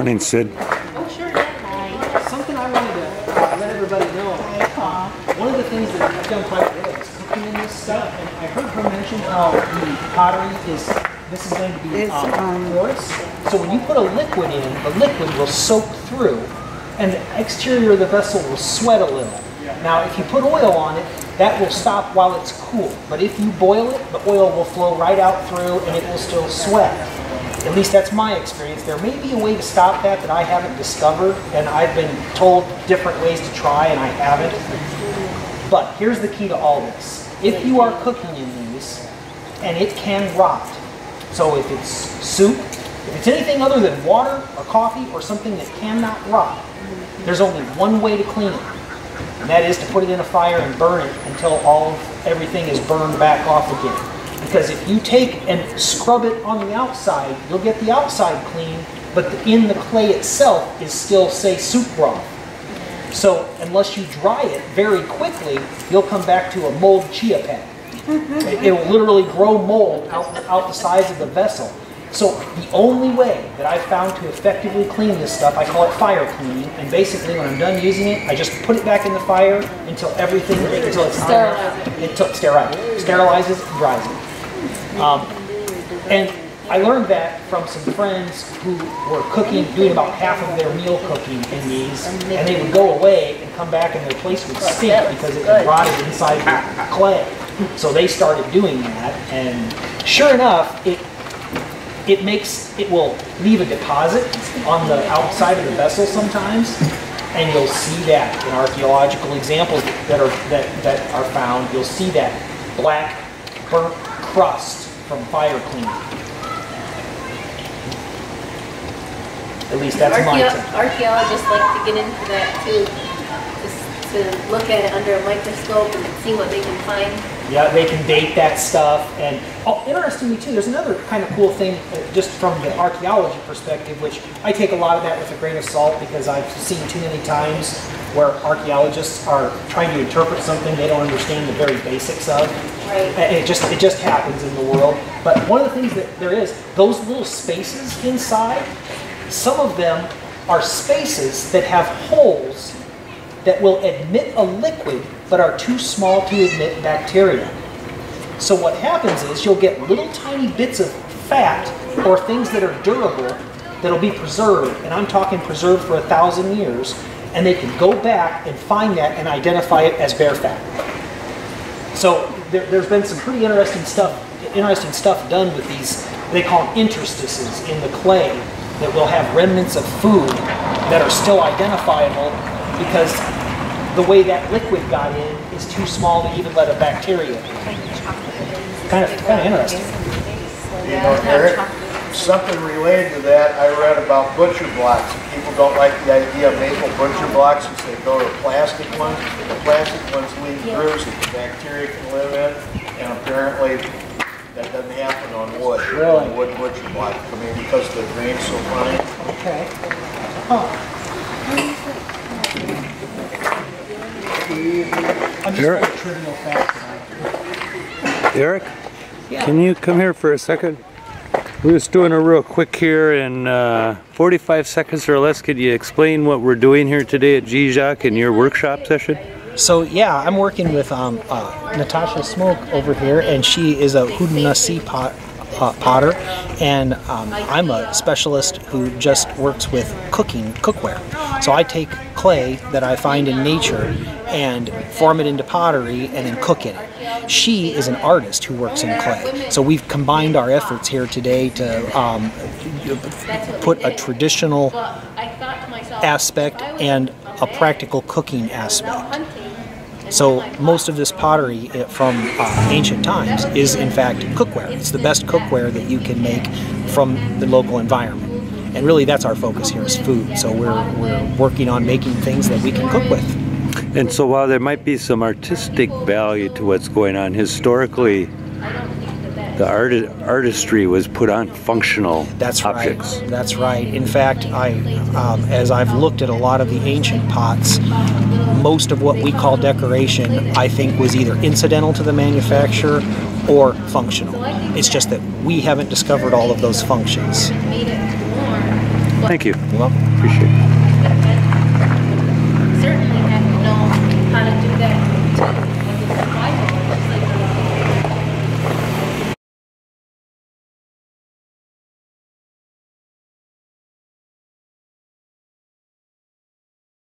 morning, Sid. Oh, sure. Hi. Something I wanted to let everybody know. One of the things that I've done quite a bit is cooking in this stuff, and I heard her mention how the pottery is, this is going to be porous. So when you put a liquid in, the liquid will soak through, and the exterior of the vessel will sweat a little. Now, if you put oil on it, that will stop while it's cool. But if you boil it, the oil will flow right out through, and it will still sweat. At least that's my experience. There may be a way to stop that I haven't discovered, and I've been told different ways to try, and I haven't. But here's the key to all this. If you are cooking in these, and it can rot, so if it's soup, if it's anything other than water or coffee or something that cannot rot, there's only one way to clean it, and that is to put it in a fire and burn it until everything is burned back off again. Because if you take and scrub it on the outside, you'll get the outside clean, but in the clay itself is still, say, soup broth. So unless you dry it very quickly, you'll come back to a mold chia pet. It will literally grow mold out the sides of the vessel. So the only way that I've found to effectively clean this stuff, I call it fire cleaning, and basically when I'm done using it, I just put it back in the fire until it's sterilizes and dries it. And I learned that from some friends who were cooking, doing about half of their meal cooking in these, and they would go away and come back and their place would stink because it had rotted inside the clay. So they started doing that, and sure enough, it will leave a deposit on the outside of the vessel sometimes, and you'll see that in archaeological examples that are found. You'll see that black burnt crust from fire cleaning. At least that's my take. Archaeologists like to get into that too, just to look at it under a microscope and see what they can find. Yeah, they can date that stuff. And interestingly too, there's another kind of cool thing just from the archaeology perspective, which I take a lot of that with a grain of salt because I've seen too many times where archaeologists are trying to interpret something they don't understand the very basics of. Right. It just happens in the world. But one of the things that there is, those little spaces inside, some of them are spaces that have holes that will admit a liquid but are too small to admit bacteria. So what happens is you'll get little tiny bits of fat or things that are durable that'll be preserved, and I'm talking preserved for 1,000 years, and they can go back and find that and identify it as bear fat. So there's been some pretty interesting stuff done with these, they call them interstices in the clay, that will have remnants of food that are still identifiable because the way that liquid got in is too small to even let a bacteria in. Kind of interesting. You know, Erik, something related to that, I read about butcher blocks. People don't like the idea of maple butcher blocks since they go to plastic ones. The plastic ones leave grooves that the bacteria can live in, and apparently that doesn't happen on wood. Really? On wood butcher block. I mean, because the grain's so fine. Okay. Huh. I'm just Erik? a trivial fact. Erik, Yeah. can you come here for a second? We're just doing a real quick here in 45 seconds or less. Could you explain what we're doing here today at Jijak in your workshop session? So yeah, I'm working with Natasha Smoke over here, and she is a Hudnasi potter, and I'm a specialist who just works with cookware. So I take clay that I find in nature and form it into pottery and then cook in it. She is an artist who works in clay. So we've combined our efforts here today to put a traditional aspect and a practical cooking aspect. So most of this pottery from ancient times is in fact cookware. It's the best cookware that you can make from the local environment. And really that's our focus here is food. So we're working on making things that we can cook with. And so while there might be some artistic value to what's going on, historically the artistry was put on functional objects. Right. That's right. In fact, as I've looked at a lot of the ancient pots, most of what we call decoration, I think, was either incidental to the manufacture or functional. It's just that we haven't discovered all of those functions. Thank you. You're welcome. Appreciate it. Certainly have to know how to do that